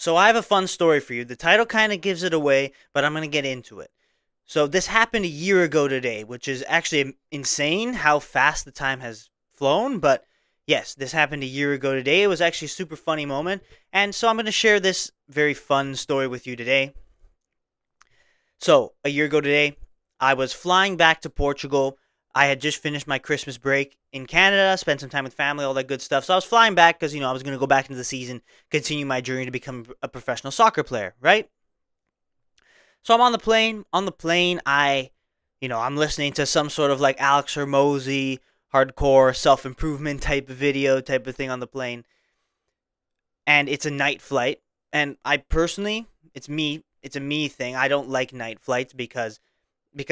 So I have a fun story for you. The title kind of gives it away, but I'm going to get into it. So this happened a year ago today, which is actually insane how fast the time has flown, but yes, this happened a year ago today. It was actually a super funny moment, and so I'm going to share this very fun story with you today. So, a year ago today, I was flying back to Portugal. I had just finished my Christmas break in Canada, spent some time with family, all that good stuff. So I was flying back because, I was going to go back into the season, continue my journey to become a professional soccer player, right? So I'm on the plane. On the plane, I'm listening to some sort of like Alex Hermosi, hardcore self improvement type of video type of thing on the plane. And it's a night flight. And I personally, it's a me thing. I don't like night flights because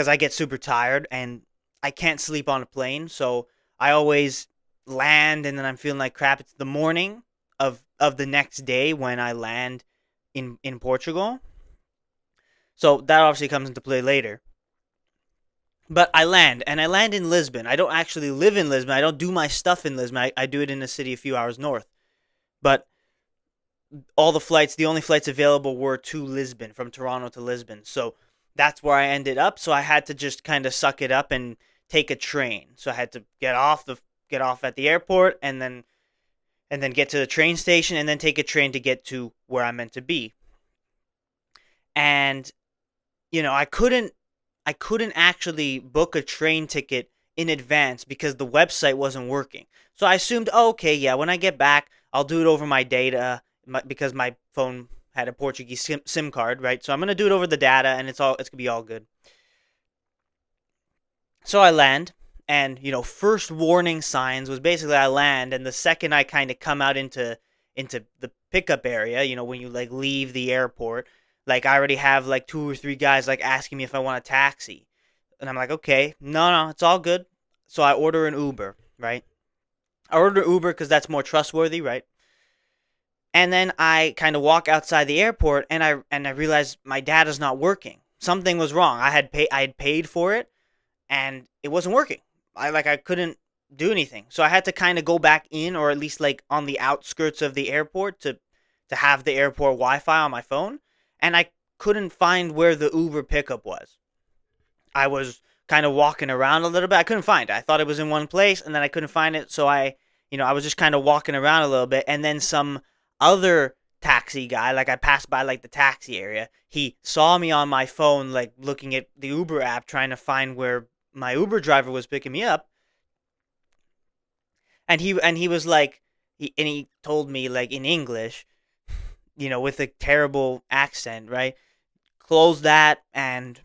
I get super tired and I can't sleep on a plane. So I always land and then I'm feeling like crap. It's the morning of the next day when I land in Portugal. So that obviously comes into play later. But I land, and I land in Lisbon. I don't actually live in Lisbon. I don't do my stuff in Lisbon. I do it in a city a few hours north. But the only flights available were to Lisbon, from Toronto to Lisbon. So that's where I ended up. So I had to just kind of suck it up and take a train. So I had to get off at the airport and then get to the train station and then take a train to get to where I'm meant to be. And I couldn't actually book a train ticket in advance because the website wasn't working. So I assumed, oh, okay, yeah, when I get back, I'll do it over my data because my phone had a Portuguese SIM card, right? So I'm gonna do it over the data, and it's gonna be all good. So I land, and first warning signs was basically I land, and the second I kind of come out into the pickup area, when you like leave the airport, like I already have like two or three guys like asking me if I want a taxi, and I'm like, okay, no, no, it's all good. So I order an Uber, right? I order Uber because that's more trustworthy, right? And then I kind of walk outside the airport, and I realize my data's not working. Something was wrong. I had paid for it, and it wasn't working. I couldn't do anything. So I had to kind of go back in, or at least like on the outskirts of the airport to have the airport Wi-Fi on my phone, and I couldn't find where the Uber pickup was. I was kind of walking around a little bit. I couldn't find it. I thought it was in one place, and then I couldn't find it. So I was just kind of walking around a little bit, and then some other taxi guy, like I passed by like the taxi area, he saw me on my phone, like looking at the Uber app, trying to find where my Uber driver was picking me up, and he was like, he told me like in English, with a terrible accent, right? Close that and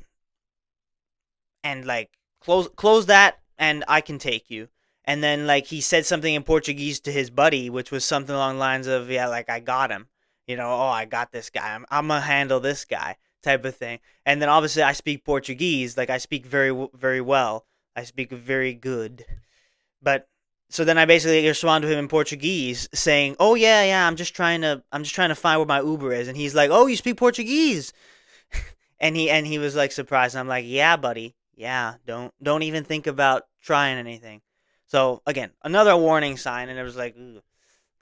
like close that and I can take you. And then like he said something in Portuguese to his buddy, which was something along the lines of, yeah, like I got him. Oh, I got this guy. I'm gonna handle this guy type of thing. And then obviously I speak Portuguese, like I speak very well. I speak very good. But so then I basically respond to him in Portuguese saying, "Oh yeah, yeah, I'm just trying to find where my Uber is." And he's like, "Oh, you speak Portuguese?" And he was like surprised. And I'm like, "Yeah, buddy. Yeah, don't even think about trying anything." So again, another warning sign, and it was like ugh,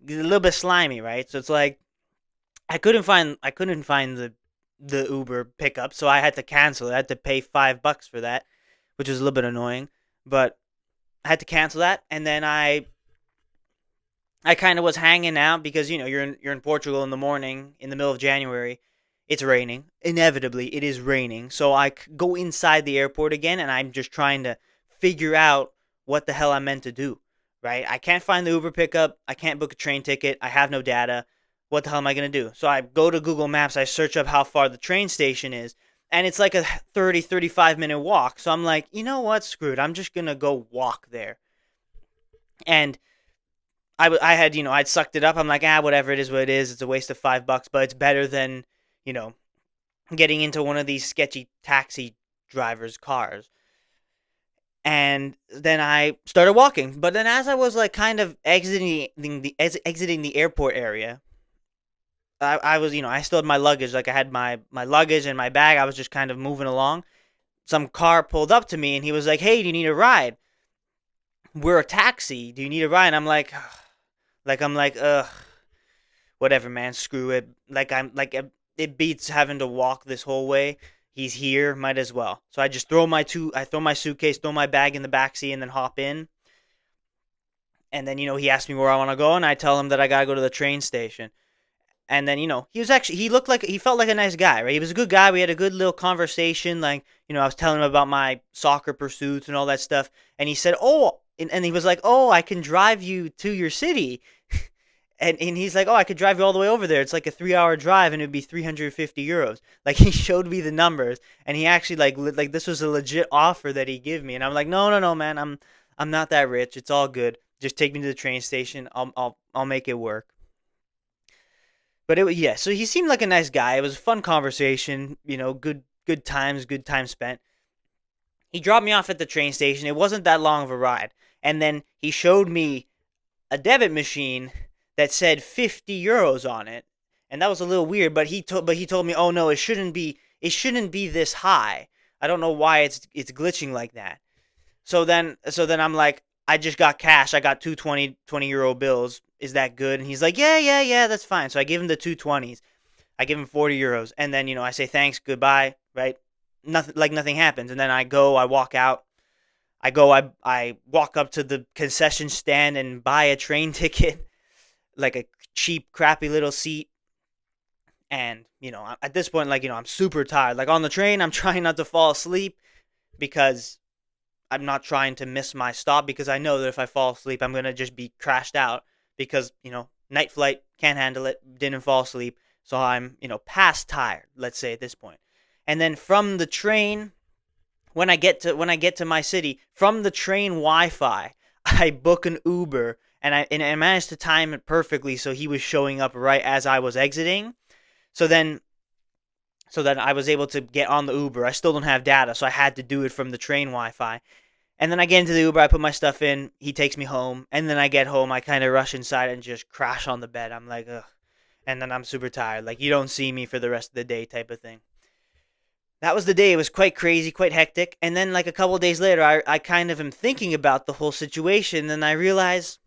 a little bit slimy, right? So it's like I couldn't find the Uber pickup, so I had to cancel it. I had to pay $5 for that, which was a little bit annoying, but I had to cancel that, and then I kind of was hanging out because you're in Portugal in the morning in the middle of January. It's raining. Inevitably, it is raining. So I go inside the airport again, and I'm just trying to figure out what the hell I'm meant to do. Right? I can't find the Uber pickup. I can't book a train ticket. I have no data. What the hell am I gonna do? So I go to Google Maps. I search up how far the train station is, and it's like a 35 minute walk. So I'm like, you know what? Screw it. I'm just gonna go walk there. And I had, I'd sucked it up. I'm like, whatever, it is what it is. It's a waste of $5, but it's better than, you know, getting into one of these sketchy taxi drivers' cars. And then I started walking. But then as I was like kind of exiting the airport area, I was, I still had my luggage. Like I had my luggage and my bag. I was just kind of moving along. Some car pulled up to me and he was like, "Hey, do you need a ride? We're a taxi. Do you need a ride?" And I'm like, ugh. whatever, man, screw it. It beats having to walk this whole way. He's here, might as well. So I throw my suitcase, throw my bag in the back seat, and then hop in. And then he asked me where I want to go, and I tell him that I gotta go to the train station. And then he felt like a nice guy, right? He was a good guy. We had a good little conversation. Like I was telling him about my soccer pursuits and all that stuff. And he said, "Oh," and he was like, "Oh, I can drive you to your city." And he's like, "Oh, I could drive you all the way over there. It's like a 3 hour drive, and it'd be 350 euros." Like he showed me the numbers, and he actually like this was a legit offer that he gave me, and I'm like, "No, no, no, man. I'm not that rich. It's all good. Just take me to the train station. I'll make it work." But yeah. So he seemed like a nice guy. It was a fun conversation. Good time spent. He dropped me off at the train station. It wasn't that long of a ride, and then he showed me a debit machine that said 50 euros on it, and that was a little weird. But he told me, "Oh no, it shouldn't be this high. I don't know why it's glitching like that." So then I'm like, "I just got cash. I got two 20 euro bills. Is that good?" And he's like, "Yeah, yeah, yeah, that's fine." So I give him the two 20s. I give him 40 euros, and then I say thanks, goodbye, right? Nothing happens, and then I walk out. I walk up to the concession stand and buy a train ticket, like a cheap, crappy little seat. And at this point, like I'm super tired. Like on the train, I'm trying not to fall asleep because I'm not trying to miss my stop, because I know that if I fall asleep, I'm gonna just be crashed out because night flight, can't handle it, didn't fall asleep, so I'm past tired. Let's say at this point, and then from the train, when I get to my city, from the train Wi-Fi, I book an Uber, and I managed to time it perfectly so he was showing up right as I was exiting. So then so that I was able to get on the Uber. I still don't have data, so I had to do it from the train Wi-Fi. And then I get into the Uber, I put my stuff in, he takes me home, and then I get home, I kind of rush inside and just crash on the bed. I'm like, ugh. And then I'm super tired. Like, you don't see me for the rest of the day type of thing. That was the day. It was quite crazy, quite hectic. And then, like, a couple of days later, I kind of am thinking about the whole situation, and I realize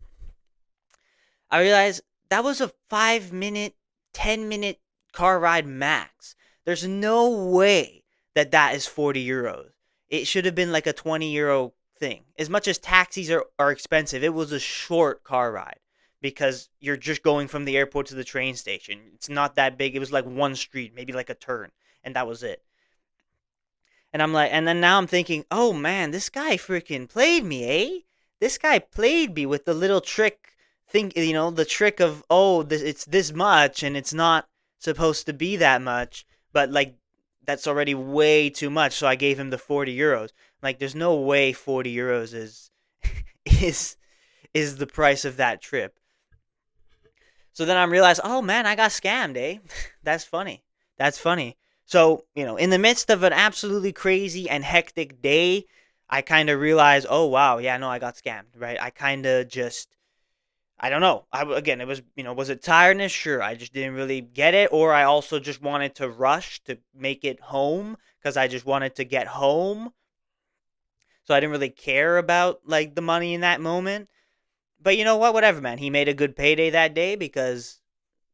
that was a 5 minute, 10-minute car ride max. There's no way that is 40 euros. It should have been like a 20 euro thing. As much as taxis are expensive, it was a short car ride because you're just going from the airport to the train station. It's not that big. It was like one street, maybe like a turn, and that was it. And I'm like, and then now I'm thinking, oh man, this guy freaking played me, eh? This guy played me with the little trick thing, the trick of, oh, it's this much and it's not supposed to be that much, but like that's already way too much. So I gave him the 40 euros. Like, there's no way 40 euros is is the price of that trip. So then I realized, oh man, I got scammed, eh? That's funny. That's funny. So, in the midst of an absolutely crazy and hectic day, I kind of realized, oh wow, yeah, no, I got scammed, right? I kind of just, I don't know. Again, it was, was it tiredness? Sure, I just didn't really get it, or I also just wanted to rush to make it home because I just wanted to get home. So I didn't really care about like the money in that moment. But you know what? Whatever, man. He made a good payday that day because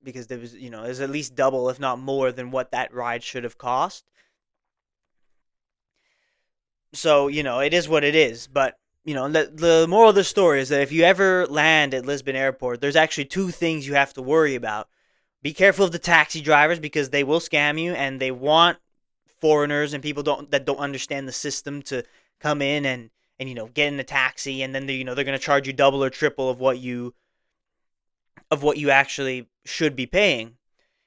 there was, it was at least double, if not more, than what that ride should have cost. So, it is what it is. But, the moral of the story is that if you ever land at Lisbon Airport, there's actually two things you have to worry about. Be careful of the taxi drivers because they will scam you and they want foreigners and people that don't understand the system to come in and get in a taxi, and then they're going to charge you double or triple of what you actually should be paying.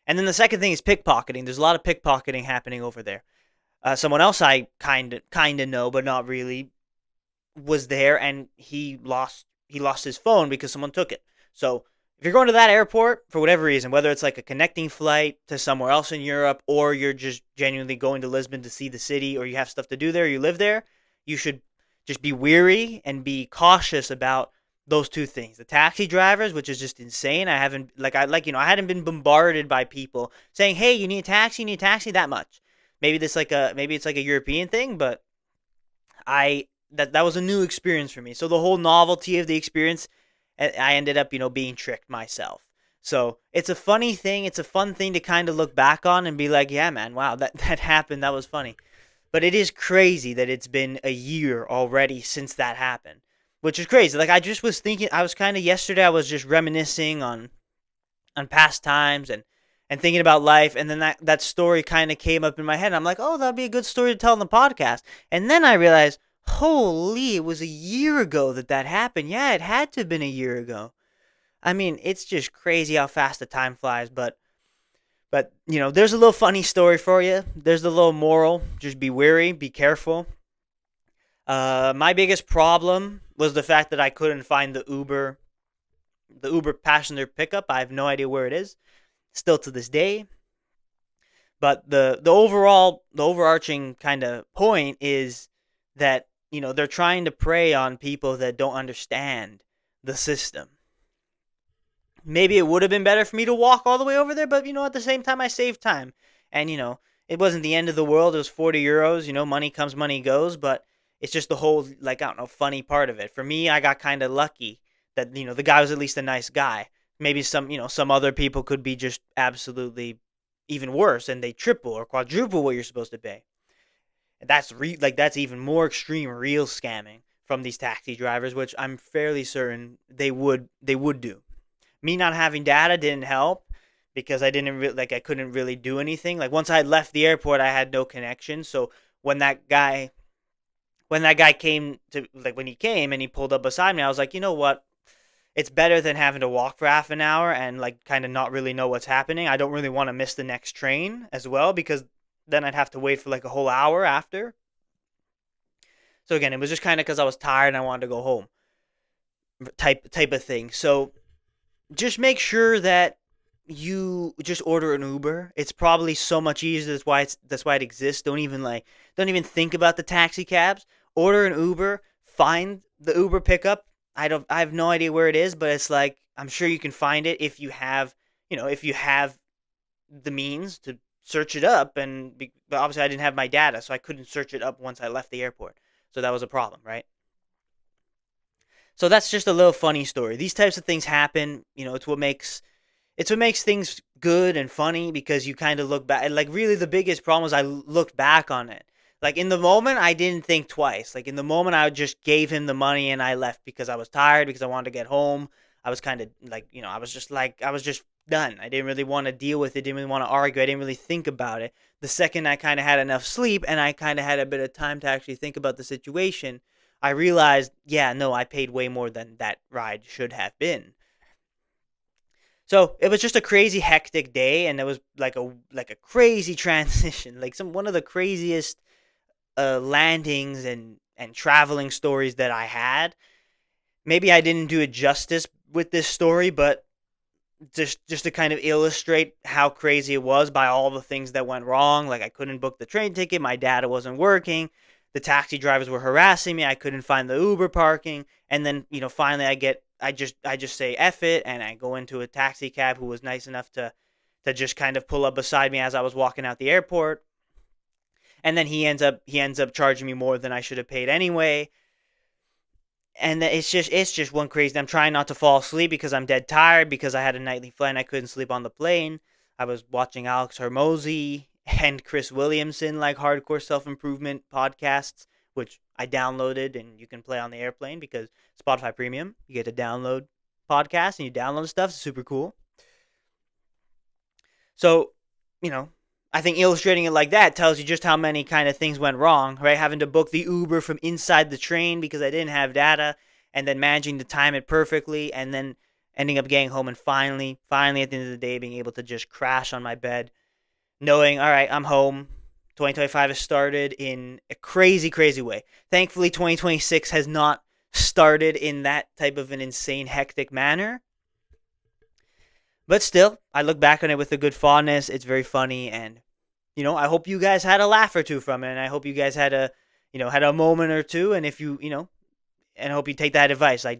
And then the second thing is pickpocketing. There's a lot of pickpocketing happening over there. Someone else I kind of know, but not really, was there, and he lost his phone because someone took it. So if you're going to that airport for whatever reason, whether it's like a connecting flight to somewhere else in Europe, or you're just genuinely going to Lisbon to see the city, or you have stuff to do there, you live there, you should just be weary and be cautious about those two things. The taxi drivers, which is just insane. I haven't I hadn't been bombarded by people saying, "Hey, you need a taxi that much." Maybe it's like a European thing, but I that was a new experience for me. So the whole novelty of the experience, I ended up being tricked myself. So it's a funny thing. It's a fun thing to kind of look back on and be like, yeah, man, wow, that happened. That was funny. But it is crazy that it's been a year already since that happened, which is crazy. Like I just was thinking, I was kind of yesterday. I was just reminiscing on past times and thinking about life, and then that story kind of came up in my head. I'm like, oh, that'd be a good story to tell on the podcast. And then I realized, holy, it was a year ago that happened. Yeah, it had to have been a year ago. I mean, it's just crazy how fast the time flies, but there's a little funny story for you. There's a little moral. Just be wary, be careful. My biggest problem was the fact that I couldn't find the Uber passenger pickup. I have no idea where it is, still to this day. But the overarching kind of point is that they're trying to prey on people that don't understand the system. Maybe it would have been better for me to walk all the way over there, but at the same time I saved time. And it wasn't the end of the world. It was 40 euros. Money comes, money goes, but it's just the whole, like, I don't know, funny part of it. For me, I got kind of lucky that the guy was at least a nice guy. Maybe some other people could be just absolutely even worse, and they triple or quadruple what you're supposed to pay. And that's even more extreme real scamming from these taxi drivers, which I'm fairly certain they would do. Me not having data didn't help because I couldn't really do anything. Like once I had left the airport, I had no connection. So when that guy came to, like, when he came and he pulled up beside me, I was like, you know what? It's better than having to walk for half an hour and like kind of not really know what's happening. I don't really want to miss the next train as well because then I'd have to wait for like a whole hour after. So again, it was just kind of because I was tired and I wanted to go home, type of thing. So just make sure that you just order an Uber. It's probably so much easier. That's why it exists. Don't even think about the taxi cabs. Order an Uber. Find the Uber pickup. I have no idea where it is, but it's like I'm sure you can find it if you have the means to search it up. But obviously I didn't have my data, so I couldn't search it up once I left the airport. So that was a problem, right? So that's just a little funny story. These types of things happen. It's what makes things good and funny because you kind of look back. Like really, the biggest problem was I looked back on it. Like in the moment, I didn't think twice. Like in the moment, I just gave him the money and I left because I was tired because I wanted to get home. I was kind of like, I was just done. I didn't really want to deal with it. Didn't really want to argue. I didn't really think about it. The second I kind of had enough sleep and I kind of had a bit of time to actually think about the situation, I realized, yeah, no, I paid way more than that ride should have been. So it was just a crazy hectic day, and it was like a crazy transition, like some one of the craziest landings and traveling stories that I had. Maybe I didn't do it justice with this story, but just to kind of illustrate how crazy it was by all the things that went wrong. Like I couldn't book the train ticket, my data wasn't working, the taxi drivers were harassing me, I couldn't find the Uber parking, and then finally I just say F it and I go into a taxi cab who was nice enough to just kind of pull up beside me as I was walking out the airport. And then he ends up charging me more than I should have paid anyway. And it's just one crazy. I'm trying not to fall asleep because I'm dead tired because I had a nightly flight and I couldn't sleep on the plane. I was watching Alex Hormozy and Chris Williamson, like hardcore self improvement podcasts, which I downloaded and you can play on the airplane because Spotify Premium. You get to download podcasts and you download stuff. It's super cool. So, you know, I think illustrating it like that tells you just how many kind of things went wrong, right? Having to book the Uber from inside the train because I didn't have data, and then managing to time it perfectly, and then ending up getting home and finally at the end of the day being able to just crash on my bed, knowing, all right, I'm home. 2025 has started in a crazy, crazy way. Thankfully, 2026 has not started in that type of an insane, hectic manner. But still, I look back on it with a good fondness. It's very funny, and I hope you guys had a laugh or two from it, and I hope you guys had a moment or two. And if and I hope you take that advice. Like,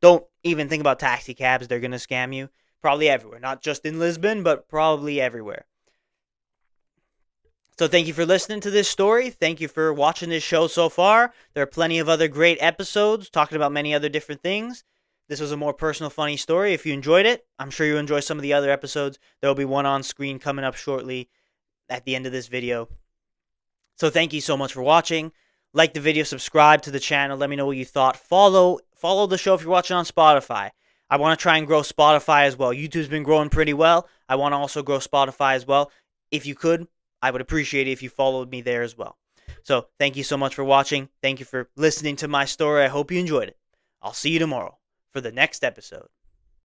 don't even think about taxi cabs. They're gonna scam you probably everywhere, not just in Lisbon, but probably everywhere. So thank you for listening to this story. Thank you for watching this show so far. There are plenty of other great episodes talking about many other different things. This was a more personal, funny story. If you enjoyed it, I'm sure you'll enjoy some of the other episodes. There will be one on screen coming up shortly at the end of this video. So thank you so much for watching. Like the video, subscribe to the channel. Let me know what you thought. Follow the show if you're watching on Spotify. I want to try and grow Spotify as well. YouTube's been growing pretty well. I want to also grow Spotify as well. If you could, I would appreciate it if you followed me there as well. So thank you so much for watching. Thank you for listening to my story. I hope you enjoyed it. I'll see you tomorrow for the next episode.